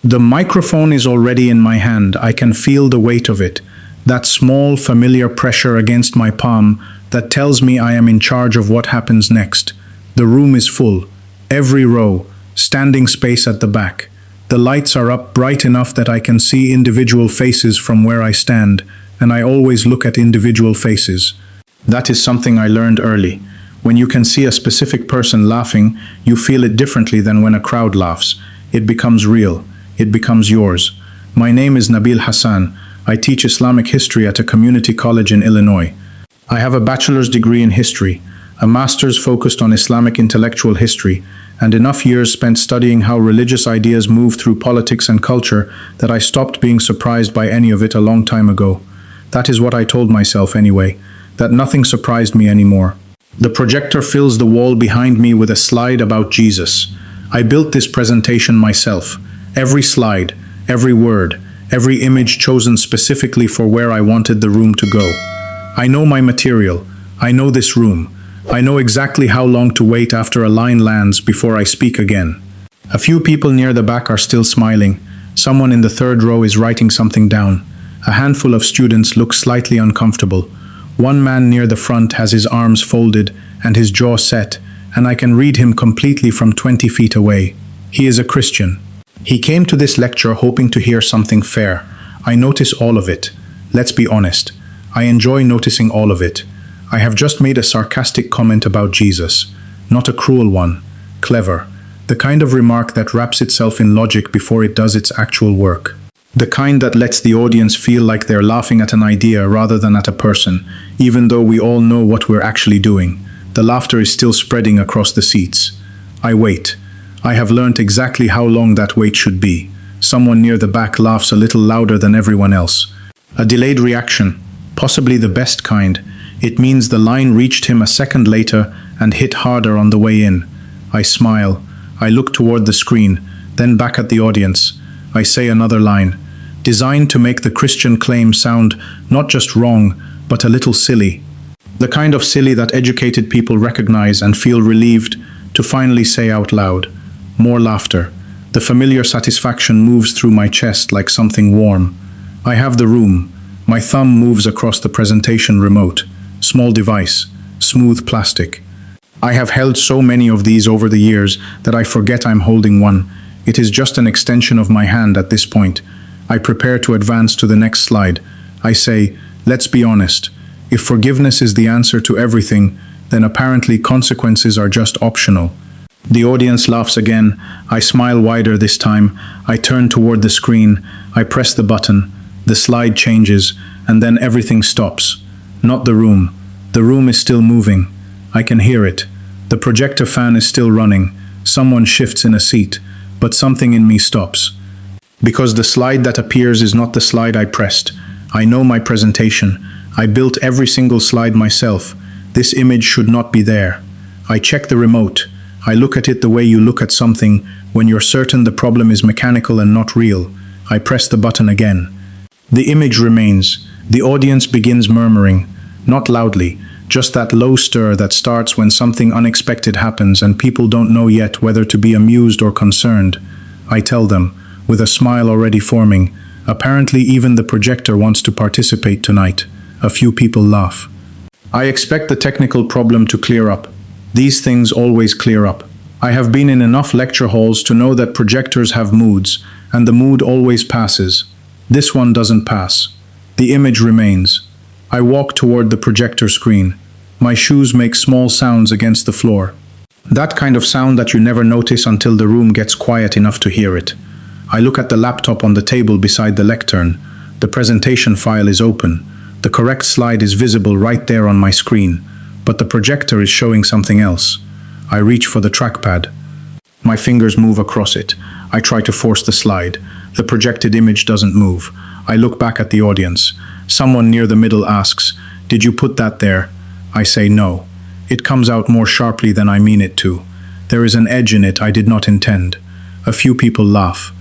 The microphone is already in my hand. I can feel the weight of it. That small, familiar pressure against my palm that tells me I am in charge of what happens next. The room is full. Every row, standing space at the back. The lights are up bright enough that I can see individual faces from where I stand, and I always look at individual faces. That is something I learned early. When you can see a specific person laughing, you feel it differently than when a crowd laughs. It becomes real. It becomes yours. My name is Nabil Hassan. I teach Islamic history at a community college in Illinois. I have a bachelor's degree in history, a master's focused on Islamic intellectual history, and enough years spent studying how religious ideas move through politics and culture that I stopped being surprised by any of it a long time ago. That is what I told myself anyway, that nothing surprised me anymore. The projector fills the wall behind me with a slide about Jesus. I built this presentation myself. Every slide, every word, every image chosen specifically for where I wanted the room to go. I know my material. I know this room. I know exactly how long to wait after a line lands before I speak again. A few people near the back are still smiling. Someone in the third row is writing something down. A handful of students look slightly uncomfortable. One man near the front has his arms folded and his jaw set, and I can read him completely from 20 feet away. He is a Christian. He came to this lecture hoping to hear something fair. I notice all of it. Let's be honest. I enjoy noticing all of it. I have just made a sarcastic comment about Jesus. Not a cruel one. Clever. The kind of remark that wraps itself in logic before it does its actual work. The kind that lets the audience feel like they're laughing at an idea rather than at a person, even though we all know what we're actually doing. The laughter is still spreading across the seats. I wait. I have learned exactly how long that wait should be. Someone near the back laughs a little louder than everyone else. A delayed reaction, possibly the best kind. It means the line reached him a second later and hit harder on the way in. I smile. I look toward the screen, then back at the audience. I say another line, designed to make the Christian claim sound not just wrong, but a little silly. The kind of silly that educated people recognize and feel relieved to finally say out loud. More laughter. The familiar satisfaction moves through my chest like something warm. I have the room. My thumb moves across the presentation remote. Small device. Smooth plastic. I have held so many of these over the years that I forget I'm holding one. It is just an extension of my hand at this point. I prepare to advance to the next slide. I say, let's be honest. If forgiveness is the answer to everything, then apparently consequences are just optional. The audience laughs again. I smile wider this time. I turn toward the screen. I press the button. The slide changes, and then everything stops. Not the room. The room is still moving. I can hear it. The projector fan is still running. Someone shifts in a seat, but something in me stops. Because the slide that appears is not the slide I pressed. I know my presentation. I built every single slide myself. This image should not be there. I check the remote. I look at it the way you look at something when you're certain the problem is mechanical and not real. I press the button again. The image remains. The audience begins murmuring, not loudly, just that low stir that starts when something unexpected happens and people don't know yet whether to be amused or concerned. I tell them, with a smile already forming, apparently even the projector wants to participate tonight. A few people laugh. I expect the technical problem to clear up. These things always clear up. I have been in enough lecture halls to know that projectors have moods, and the mood always passes. This one doesn't pass. The image remains. I walk toward the projector screen. My shoes make small sounds against the floor. That kind of sound that you never notice until the room gets quiet enough to hear it. I look at the laptop on the table beside the lectern. The presentation file is open. The correct slide is visible right there on my screen, but the projector is showing something else. I reach for the trackpad. My fingers move across it. I try to force the slide. The projected image doesn't move. I look back at the audience. Someone near the middle asks, "Did you put that there?" I say no. It comes out more sharply than I mean it to. There is an edge in it I did not intend. A few people laugh.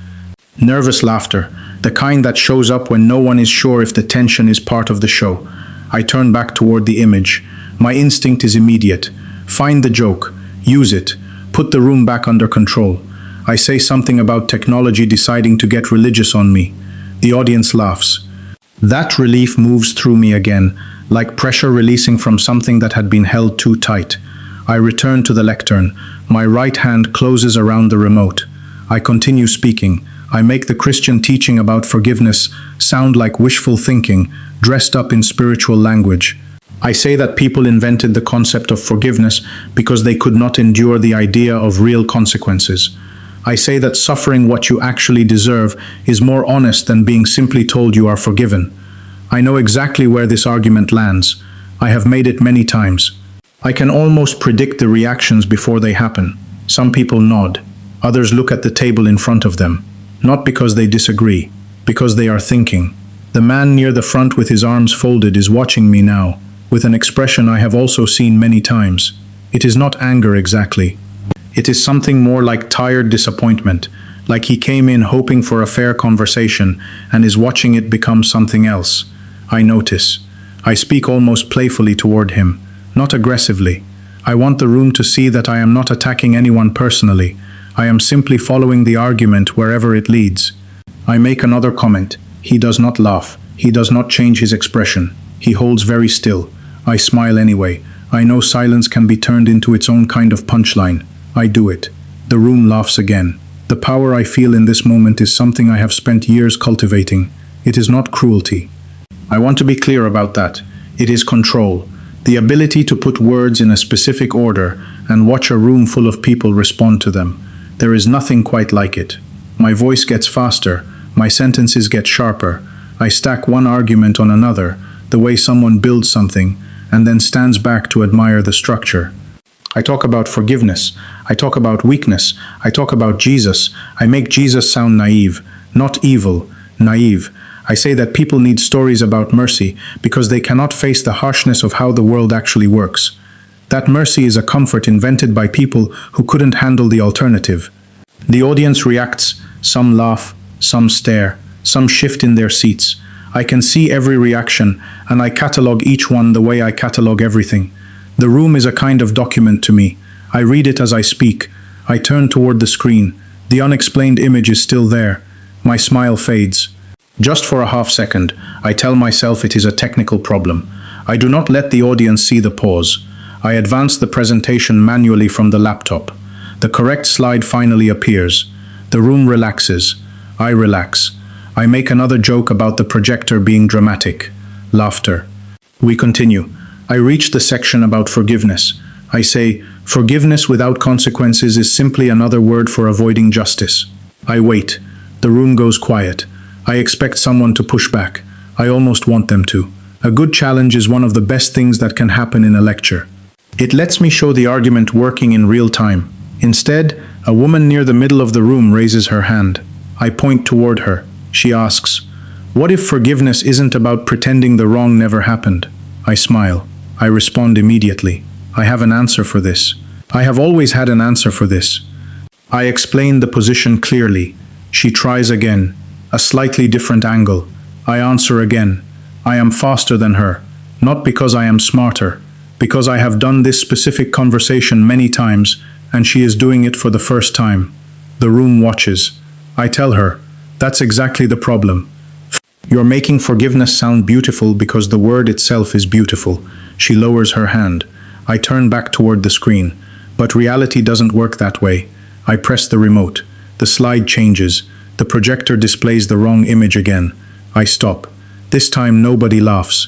Nervous laughter, the kind that shows up when no one is sure if the tension is part of the show. I turn back toward the image. My instinct is immediate. Find the joke. Use it. Put the room back under control. I say something about technology deciding to get religious on me. The audience laughs. That relief moves through me again, like pressure releasing from something that had been held too tight. I return to the lectern. My right hand closes around the remote. I continue speaking. I make the Christian teaching about forgiveness sound like wishful thinking, dressed up in spiritual language. I say that people invented the concept of forgiveness because they could not endure the idea of real consequences. I say that suffering what you actually deserve is more honest than being simply told you are forgiven. I know exactly where this argument lands. I have made it many times. I can almost predict the reactions before they happen. Some people nod. Others look at the table in front of them. Not because they disagree, because they are thinking. The man near the front with his arms folded is watching me now, with an expression I have also seen many times. It is not anger exactly. It is something more like tired disappointment, like he came in hoping for a fair conversation and is watching it become something else. I notice. I speak almost playfully toward him, not aggressively. I want the room to see that I am not attacking anyone personally. I am simply following the argument wherever it leads. I make another comment. He does not laugh. He does not change his expression. He holds very still. I smile anyway. I know silence can be turned into its own kind of punchline. I do it. The room laughs again. The power I feel in this moment is something I have spent years cultivating. It is not cruelty. I want to be clear about that. It is control. The ability to put words in a specific order and watch a room full of people respond to them. There is nothing quite like it. My voice gets faster. My sentences get sharper. I stack one argument on another, the way someone builds something, and then stands back to admire the structure. I talk about forgiveness. I talk about weakness. I talk about Jesus. I make Jesus sound naive, not evil, naive. I say that people need stories about mercy because they cannot face the harshness of how the world actually works. That mercy is a comfort invented by people who couldn't handle the alternative. The audience reacts. Some laugh, some stare, some shift in their seats. I can see every reaction, and I catalog each one the way I catalog everything. The room is a kind of document to me. I read it as I speak. I turn toward the screen. The unexplained image is still there. My smile fades. Just for a half second, I tell myself it is a technical problem. I do not let the audience see the pause. I advance the presentation manually from the laptop. The correct slide finally appears. The room relaxes. I relax. I make another joke about the projector being dramatic. Laughter. We continue. I reach the section about forgiveness. I say, forgiveness without consequences is simply another word for avoiding justice. I wait. The room goes quiet. I expect someone to push back. I almost want them to. A good challenge is one of the best things that can happen in a lecture. It lets me show the argument working in real time. Instead, a woman near the middle of the room raises her hand. I point toward her. She asks, "What if forgiveness isn't about pretending the wrong never happened?" I smile. I respond immediately. I have an answer for this. I have always had an answer for this. I explain the position clearly. She tries again. A slightly different angle. I answer again. I am faster than her. Not because I am smarter. Because I have done this specific conversation many times, and she is doing it for the first time. The room watches. I tell her, that's exactly the problem. You're making forgiveness sound beautiful because the word itself is beautiful. She lowers her hand. I turn back toward the screen. But reality doesn't work that way. I press the remote. The slide changes. The projector displays the wrong image again. I stop. This time nobody laughs.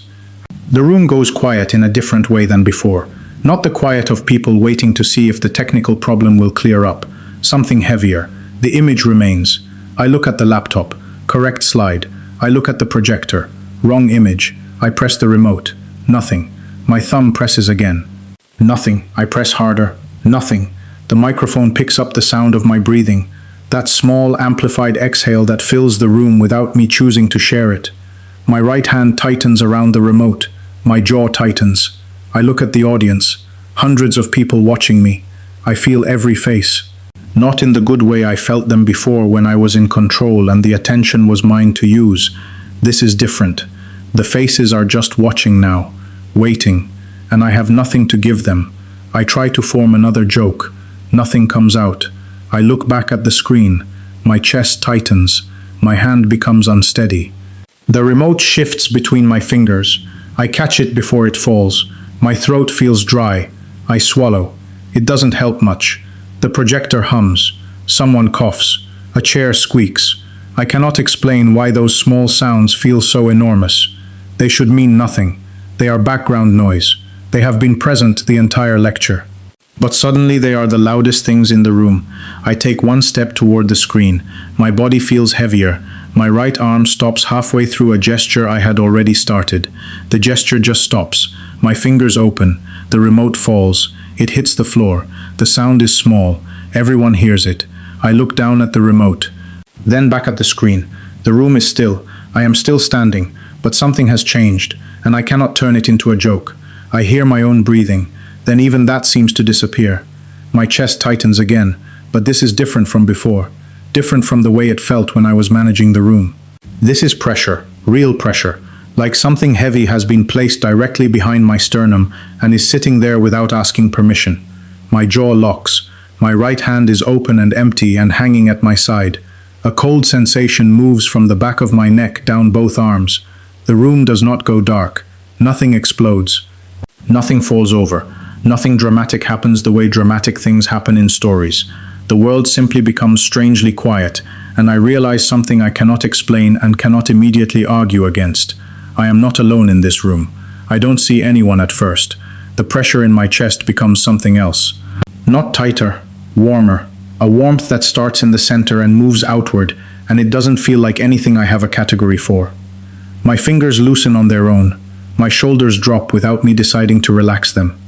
The room goes quiet in a different way than before. Not the quiet of people waiting to see if the technical problem will clear up. Something heavier. The image remains. I look at the laptop. Correct slide. I look at the projector. Wrong image. I press the remote. Nothing. My thumb presses again. Nothing. I press harder. Nothing. The microphone picks up the sound of my breathing. That small, amplified exhale that fills the room without me choosing to share it. My right hand tightens around the remote. My jaw tightens. I look at the audience. Hundreds of people watching me. I feel every face. Not in the good way I felt them before when I was in control and the attention was mine to use. This is different. The faces are just watching now, waiting, and I have nothing to give them. I try to form another joke. Nothing comes out. I look back at the screen. My chest tightens. My hand becomes unsteady. The remote shifts between my fingers. I catch it before it falls. My throat feels dry. I swallow. It doesn't help much. The projector hums. Someone coughs. A chair squeaks. I cannot explain why those small sounds feel so enormous. They should mean nothing. They are background noise. They have been present the entire lecture. But suddenly they are the loudest things in the room. I take one step toward the screen. My body feels heavier. My right arm stops halfway through a gesture I had already started. The gesture just stops. My fingers open. The remote falls. It hits the floor. The sound is small. Everyone hears it. I look down at the remote. Then back at the screen. The room is still. I am still standing, but something has changed, and I cannot turn it into a joke. I hear my own breathing. Then even that seems to disappear. My chest tightens again, but this is different from before. Different from the way it felt when I was managing the room. This is pressure, real pressure, like something heavy has been placed directly behind my sternum and is sitting there without asking permission. My jaw locks. My right hand is open and empty and hanging at my side. A cold sensation moves from the back of my neck down both arms. The room does not go dark. Nothing explodes. Nothing falls over. Nothing dramatic happens the way dramatic things happen in stories. The world simply becomes strangely quiet, and I realize something I cannot explain and cannot immediately argue against. I am not alone in this room. I don't see anyone at first. The pressure in my chest becomes something else. Not tighter, warmer. A warmth that starts in the center and moves outward, and it doesn't feel like anything I have a category for. My fingers loosen on their own. My shoulders drop without me deciding to relax them.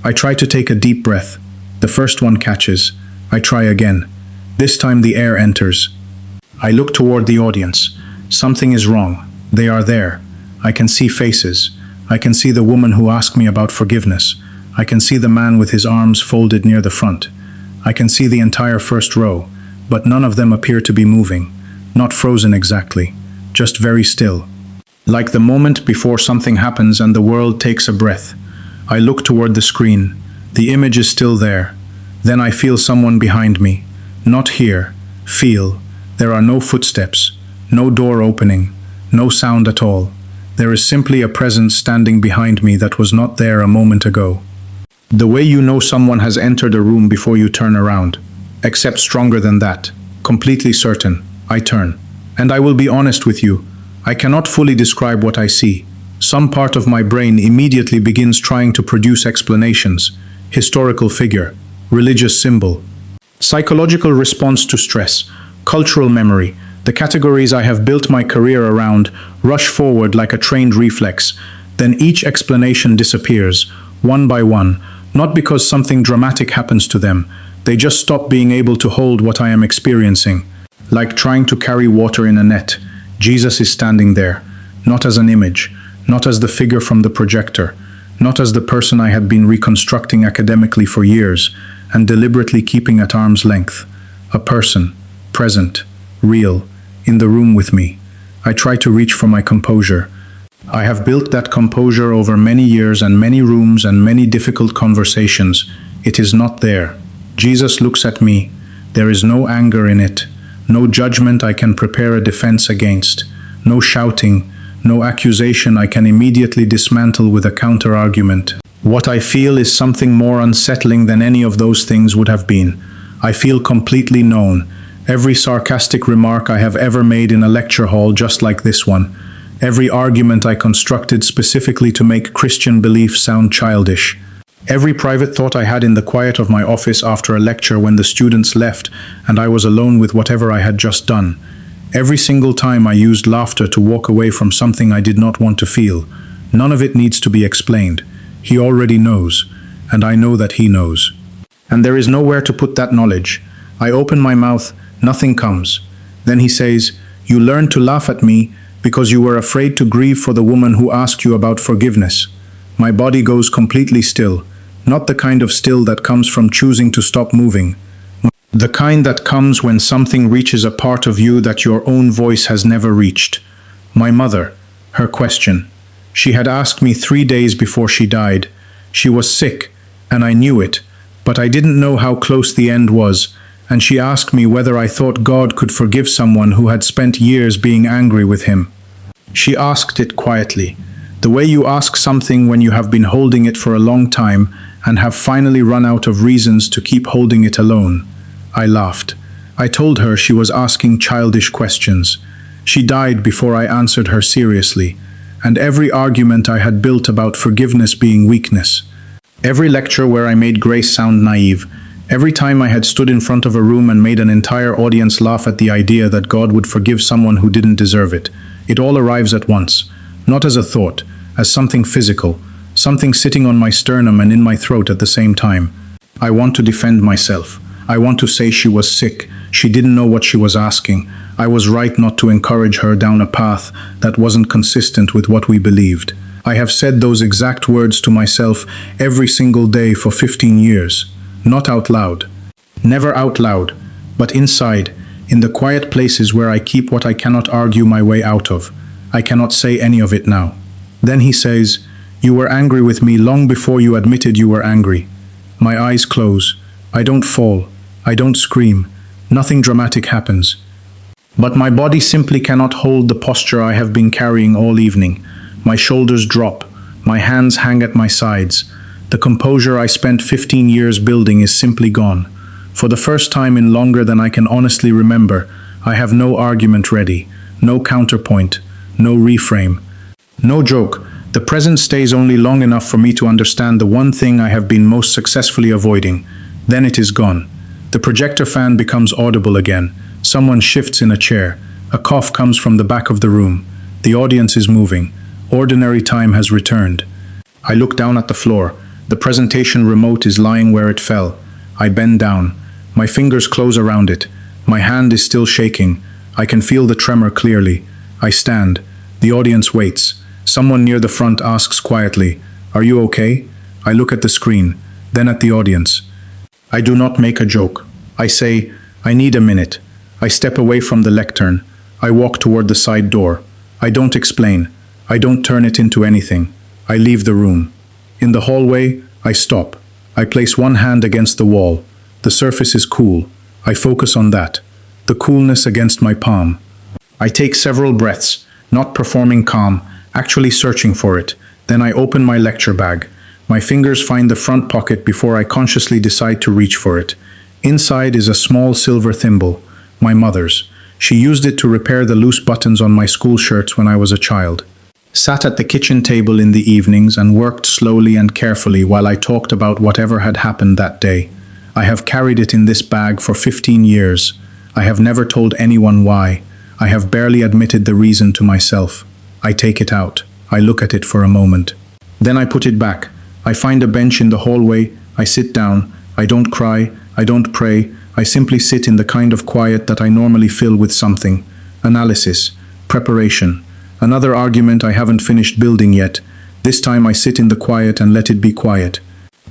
I try to take a deep breath. The first one catches. I try again. This time the air enters. I look toward the audience. Something is wrong. They are there. I can see faces. I can see the woman who asked me about forgiveness. I can see the man with his arms folded near the front. I can see the entire first row, but none of them appear to be moving. Not frozen exactly, just very still. Like the moment before something happens and the world takes a breath. I look toward the screen. The image is still there. Then I feel someone behind me. Not hear, feel. There are no footsteps, no door opening, no sound at all. There is simply a presence standing behind me that was not there a moment ago. The way you know someone has entered a room before you turn around. Except stronger than that. Completely certain. I turn. And I will be honest with you. I cannot fully describe what I see. Some part of my brain immediately begins trying to produce explanations. Historical figure. Religious symbol. Psychological response to stress. Cultural memory. The categories I have built my career around rush forward like a trained reflex. Then each explanation disappears, one by one, not because something dramatic happens to them. They just stop being able to hold what I am experiencing. Like trying to carry water in a net. Jesus is standing there, not as an image, not as the figure from the projector, not as the person I had been reconstructing academically for years and deliberately keeping at arm's length. A person, present, real, in the room with me. I try to reach for my composure. I have built that composure over many years and many rooms and many difficult conversations. It is not there. Jesus looks at me. There is no anger in it. No judgment I can prepare a defense against. No shouting. No accusation I can immediately dismantle with a counter-argument. What I feel is something more unsettling than any of those things would have been. I feel completely known. Every sarcastic remark I have ever made in a lecture hall just like this one. Every argument I constructed specifically to make Christian belief sound childish. Every private thought I had in the quiet of my office after a lecture when the students left and I was alone with whatever I had just done. Every single time I used laughter to walk away from something I did not want to feel. None of it needs to be explained. He already knows, and I know that he knows. And there is nowhere to put that knowledge. I open my mouth, nothing comes. Then he says, "You learned to laugh at me because you were afraid to grieve for the woman who asked you about forgiveness." My body goes completely still, not the kind of still that comes from choosing to stop moving. The kind that comes when something reaches a part of you that your own voice has never reached. My mother, her question. She had asked me 3 days before she died. She was sick, and I knew it, but I didn't know how close the end was, and she asked me whether I thought God could forgive someone who had spent years being angry with him. She asked it quietly, the way you ask something when you have been holding it for a long time and have finally run out of reasons to keep holding it alone. I laughed. I told her she was asking childish questions. She died before I answered her seriously, and every argument I had built about forgiveness being weakness. Every lecture where I made grace sound naive, every time I had stood in front of a room and made an entire audience laugh at the idea that God would forgive someone who didn't deserve it, it all arrives at once, not as a thought, as something physical, something sitting on my sternum and in my throat at the same time. I want to defend myself. I want to say she was sick. She didn't know what she was asking. I was right not to encourage her down a path that wasn't consistent with what we believed. I have said those exact words to myself every single day for 15 years. Not out loud. Never out loud, but inside, in the quiet places where I keep what I cannot argue my way out of. I cannot say any of it now. Then he says, "You were angry with me long before you admitted you were angry." My eyes close. I don't fall. I don't scream. Nothing dramatic happens. But my body simply cannot hold the posture I have been carrying all evening. My shoulders drop. My hands hang at my sides. The composure I spent 15 years building is simply gone. For the first time in longer than I can honestly remember, I have no argument ready, no counterpoint, no reframe. No joke, the present stays only long enough for me to understand the one thing I have been most successfully avoiding. Then it is gone. The projector fan becomes audible again. Someone shifts in a chair. A cough comes from the back of the room. The audience is moving. Ordinary time has returned. I look down at the floor. The presentation remote is lying where it fell. I bend down. My fingers close around it. My hand is still shaking. I can feel the tremor clearly. I stand. The audience waits. Someone near the front asks quietly, "Are you okay?" I look at the screen, then at the audience. I do not make a joke. I say, "I need a minute." I step away from the lectern. I walk toward the side door. I don't explain. I don't turn it into anything. I leave the room. In the hallway, I stop. I place one hand against the wall. The surface is cool. I focus on that. The coolness against my palm. I take several breaths, not performing calm, actually searching for it. Then I open my lecture bag. My fingers find the front pocket before I consciously decide to reach for it. Inside is a small silver thimble, my mother's. She used it to repair the loose buttons on my school shirts when I was a child. Sat at the kitchen table in the evenings and worked slowly and carefully while I talked about whatever had happened that day. I have carried it in this bag for 15 years. I have never told anyone why. I have barely admitted the reason to myself. I take it out. I look at it for a moment. Then I put it back. I find a bench in the hallway. I sit down. I don't cry. I don't pray. I simply sit in the kind of quiet that I normally fill with something. Analysis. Preparation. Another argument I haven't finished building yet. This time I sit in the quiet and let it be quiet.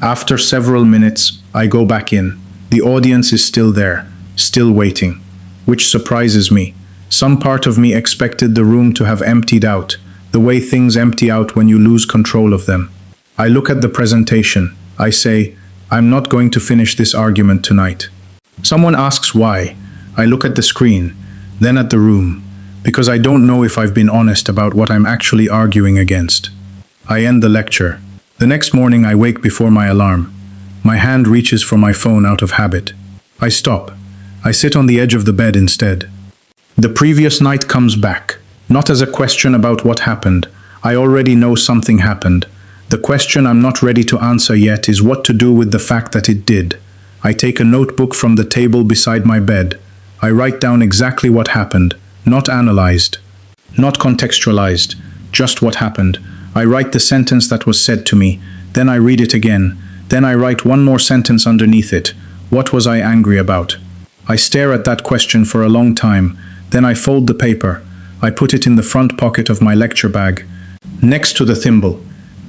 After several minutes, I go back in. The audience is still there, still waiting, which surprises me. Some part of me expected the room to have emptied out, the way things empty out when you lose control of them. I look at the presentation. I say, I'm not going to finish this argument tonight. Someone asks why. I look at the screen, then at the room, because I don't know if I've been honest about what I'm actually arguing against. I end the lecture. The next morning I wake before my alarm. My hand reaches for my phone out of habit. I stop. I sit on the edge of the bed instead. The previous night comes back, not as a question about what happened. I already know something happened. The question I'm not ready to answer yet is what to do with the fact that it did. I take a notebook from the table beside my bed. I write down exactly what happened, not analyzed, not contextualized, just what happened. I write the sentence that was said to me, then I read it again, then I write one more sentence underneath it. What was I angry about? I stare at that question for a long time, then I fold the paper. I put it in the front pocket of my lecture bag, next to the thimble.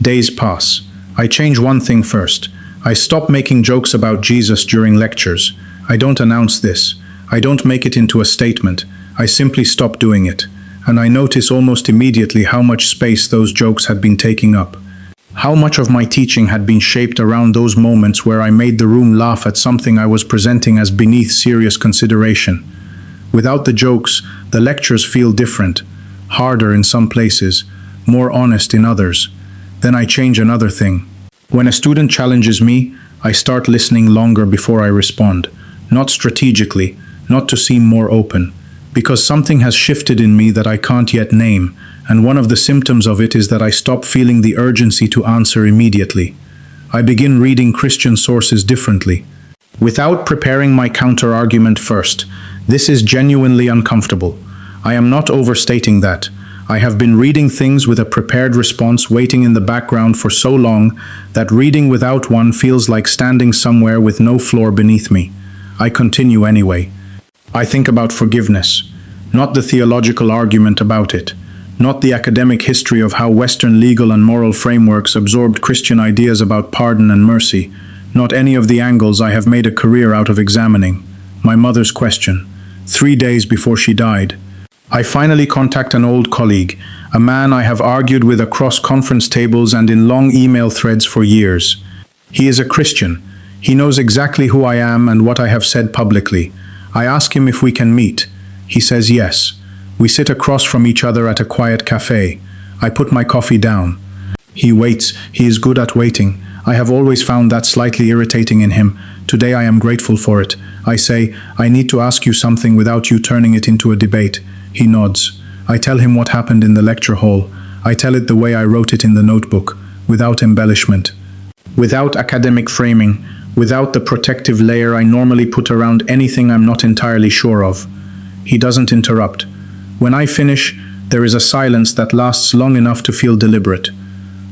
Days pass. I change one thing first. I stop making jokes about Jesus during lectures. I don't announce this. I don't make it into a statement. I simply stop doing it. And I notice almost immediately how much space those jokes had been taking up. How much of my teaching had been shaped around those moments where I made the room laugh at something I was presenting as beneath serious consideration. Without the jokes, the lectures feel different, harder in some places, more honest in others. Then I change another thing. When a student challenges me, I start listening longer before I respond, not strategically, not to seem more open, because something has shifted in me that I can't yet name, and one of the symptoms of it is that I stop feeling the urgency to answer immediately. I begin reading Christian sources differently, without preparing my counter-argument first. This is genuinely uncomfortable. I am not overstating that. I have been reading things with a prepared response waiting in the background for so long that reading without one feels like standing somewhere with no floor beneath me. I continue anyway. I think about forgiveness, not the theological argument about it, not the academic history of how Western legal and moral frameworks absorbed Christian ideas about pardon and mercy, not any of the angles I have made a career out of examining. My mother's question, 3 days before she died. I finally contact an old colleague, a man I have argued with across conference tables and in long email threads for years. He is a Christian. He knows exactly who I am and what I have said publicly. I ask him if we can meet. He says yes. We sit across from each other at a quiet cafe. I put my coffee down. He waits. He is good at waiting. I have always found that slightly irritating in him. Today I am grateful for it. I say, I need to ask you something without you turning it into a debate. He nods. I tell him what happened in the lecture hall. I tell it the way I wrote it in the notebook, without embellishment, without academic framing, without the protective layer I normally put around anything I'm not entirely sure of. He doesn't interrupt. When I finish, there is a silence that lasts long enough to feel deliberate.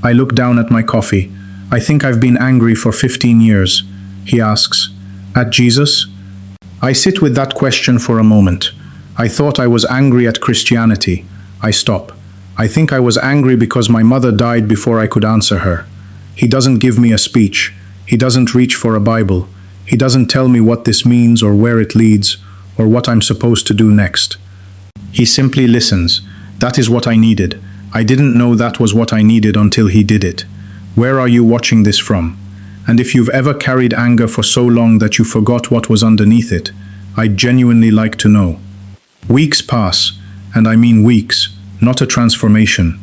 I look down at my coffee. I think I've been angry for 15 years. He asks, at Jesus? I sit with that question for a moment. I thought I was angry at Christianity. I stop. I think I was angry because my mother died before I could answer her. He doesn't give me a speech. He doesn't reach for a Bible. He doesn't tell me what this means or where it leads or what I'm supposed to do next. He simply listens. That is what I needed. I didn't know that was what I needed until he did it. Where are you watching this from? And if you've ever carried anger for so long that you forgot what was underneath it, I'd genuinely like to know. Weeks pass, and I mean weeks, not a transformation.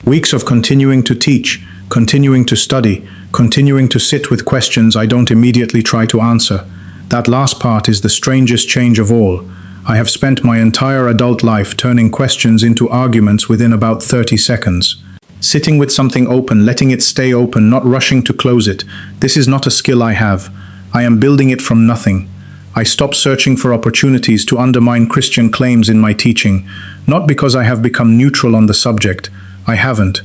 Weeks of continuing to teach, continuing to study, continuing to sit with questions I don't immediately try to answer. That last part is the strangest change of all. I have spent my entire adult life turning questions into arguments within about 30 seconds. Sitting with something open, letting it stay open, not rushing to close it. This is not a skill I have. I am building it from nothing. I stop searching for opportunities to undermine Christian claims in my teaching, not because I have become neutral on the subject. I haven't.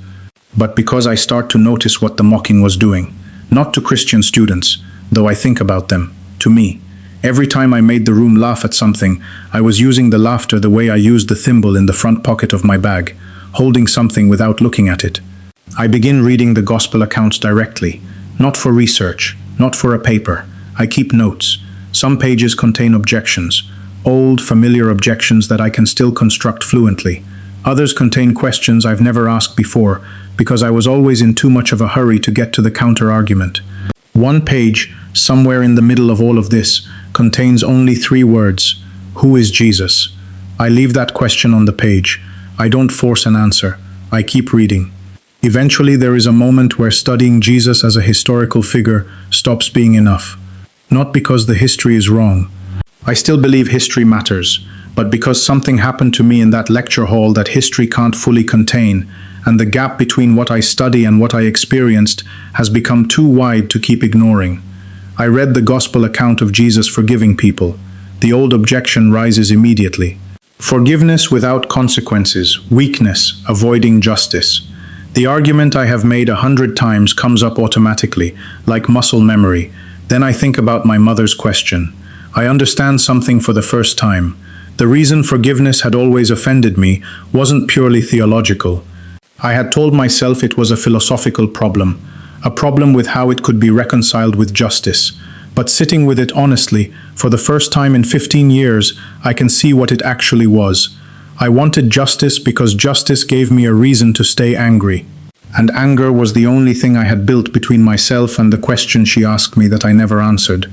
But because I start to notice what the mocking was doing. Not to Christian students, though I think about them. To me. Every time I made the room laugh at something, I was using the laughter the way I used the thimble in the front pocket of my bag, holding something without looking at it. I begin reading the gospel accounts directly, not for research, not for a paper. I keep notes. Some pages contain objections, old, familiar objections that I can still construct fluently. Others contain questions I've never asked before, because I was always in too much of a hurry to get to the counter-argument. One page, somewhere in the middle of all of this, contains only 3 words. Who is Jesus? I leave that question on the page. I don't force an answer. I keep reading. Eventually there is a moment where studying Jesus as a historical figure stops being enough. Not because the history is wrong. I still believe history matters, but because something happened to me in that lecture hall that history can't fully contain, and the gap between what I study and what I experienced has become too wide to keep ignoring. I read the gospel account of Jesus forgiving people. The old objection rises immediately. Forgiveness without consequences, weakness, avoiding justice. The argument I have made 100 times comes up automatically, like muscle memory. Then I think about my mother's question. I understand something for the first time. The reason forgiveness had always offended me wasn't purely theological. I had told myself it was a philosophical problem, a problem with how it could be reconciled with justice. But sitting with it honestly, for the first time in 15 years, I can see what it actually was. I wanted justice because justice gave me a reason to stay angry. And anger was the only thing I had built between myself and the question she asked me that I never answered.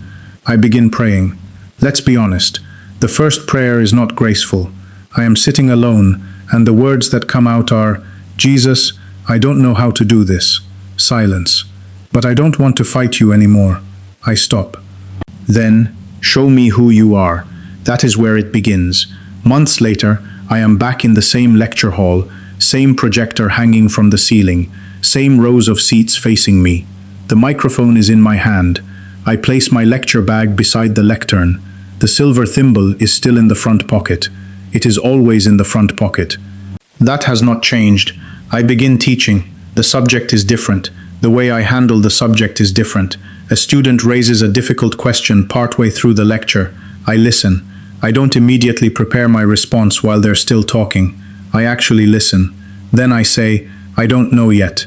I begin praying. Let's be honest. The first prayer is not graceful. I am sitting alone, and the words that come out are, "Jesus, I don't know how to do this." Silence. "But I don't want to fight you anymore." I stop. Then, "Show me who you are." That is where it begins. Months later, I am back in the same lecture hall, same projector hanging from the ceiling, same rows of seats facing me. The microphone is in my hand. I place my lecture bag beside the lectern. The silver thimble is still in the front pocket. It is always in the front pocket. That has not changed. I begin teaching. The subject is different. The way I handle the subject is different. A student raises a difficult question partway through the lecture. I listen. I don't immediately prepare my response while they're still talking. I actually listen. Then I say, "I don't know yet."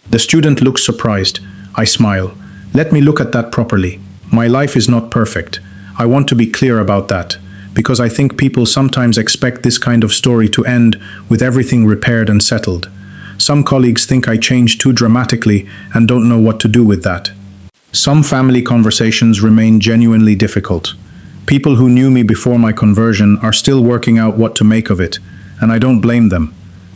The student looks surprised. I smile. Let me look at that properly. My life is not perfect. I want to be clear about that, because I think people sometimes expect this kind of story to end with everything repaired and settled. Some colleagues think I changed too dramatically and don't know what to do with that. Some family conversations remain genuinely difficult. People who knew me before my conversion are still working out what to make of it, and I don't blame them.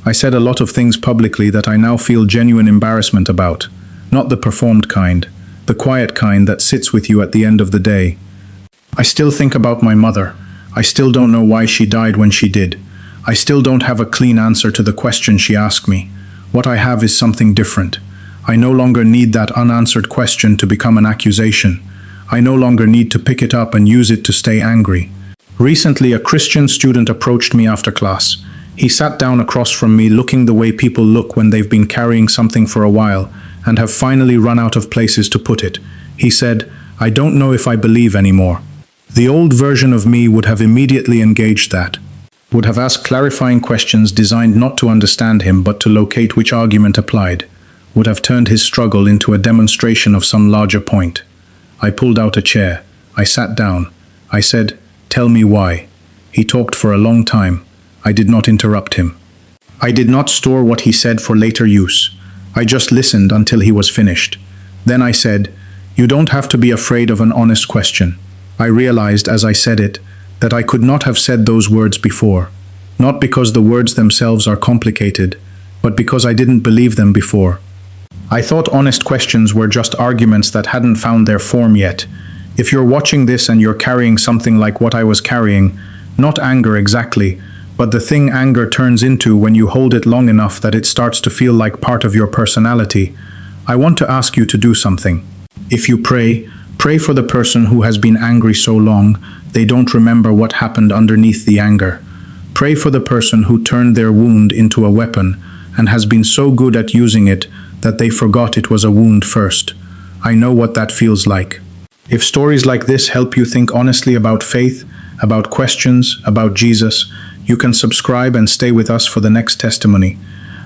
I said a lot of things publicly that I now feel genuine embarrassment about. Not the performed kind, the quiet kind that sits with you at the end of the day. I still think about my mother. I still don't know why she died when she did. I still don't have a clean answer to the question she asked me. What I have is something different. I no longer need that unanswered question to become an accusation. I no longer need to pick it up and use it to stay angry. Recently, a Christian student approached me after class. He sat down across from me looking the way people look when they've been carrying something for a while and have finally run out of places to put it. He said, "I don't know if I believe anymore." The old version of me would have immediately engaged that, would have asked clarifying questions designed not to understand him but to locate which argument applied, would have turned his struggle into a demonstration of some larger point. I pulled out a chair. I sat down. I said, "Tell me why." He talked for a long time. I did not interrupt him. I did not store what he said for later use. I just listened until he was finished. Then I said, "You don't have to be afraid of an honest question." I realized as I said it that I could not have said those words before, not because the words themselves are complicated, but because I didn't believe them before. I thought honest questions were just arguments that hadn't found their form yet. If you're watching this and you're carrying something like what I was carrying, not anger exactly, but the thing anger turns into when you hold it long enough that it starts to feel like part of your personality, I want to ask you to do something. If you pray, pray for the person who has been angry so long they don't remember what happened underneath the anger. Pray for the person who turned their wound into a weapon and has been so good at using it that they forgot it was a wound first. I know what that feels like. If stories like this help you think honestly about faith, about questions, about Jesus, you can subscribe and stay with us for the next testimony.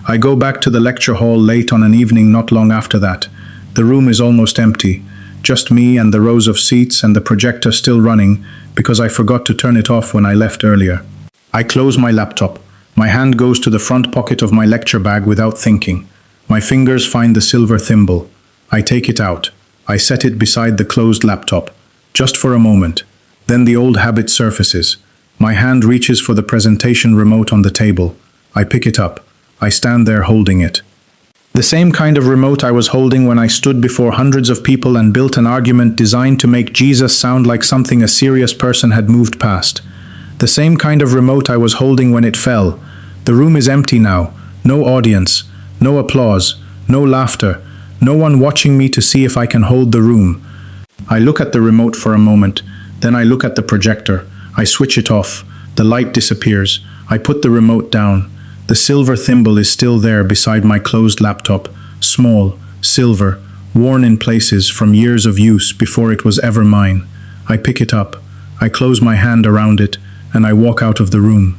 I go back to the lecture hall late on an evening not long after that. The room is almost empty. Just me and the rows of seats and the projector still running because I forgot to turn it off when I left earlier. I close my laptop. My hand goes to the front pocket of my lecture bag without thinking. My fingers find the silver thimble. I take it out. I set it beside the closed laptop, just for a moment. Then the old habit surfaces. My hand reaches for the presentation remote on the table. I pick it up. I stand there holding it. The same kind of remote I was holding when I stood before hundreds of people and built an argument designed to make Jesus sound like something a serious person had moved past. The same kind of remote I was holding when it fell. The room is empty now. No audience. No applause. No laughter. No one watching me to see if I can hold the room. I look at the remote for a moment. Then I look at the projector. I switch it off. The light disappears. I put the remote down. The silver thimble is still there beside my closed laptop. Small, silver, worn in places from years of use before it was ever mine. I pick it up. I close my hand around it, and I walk out of the room.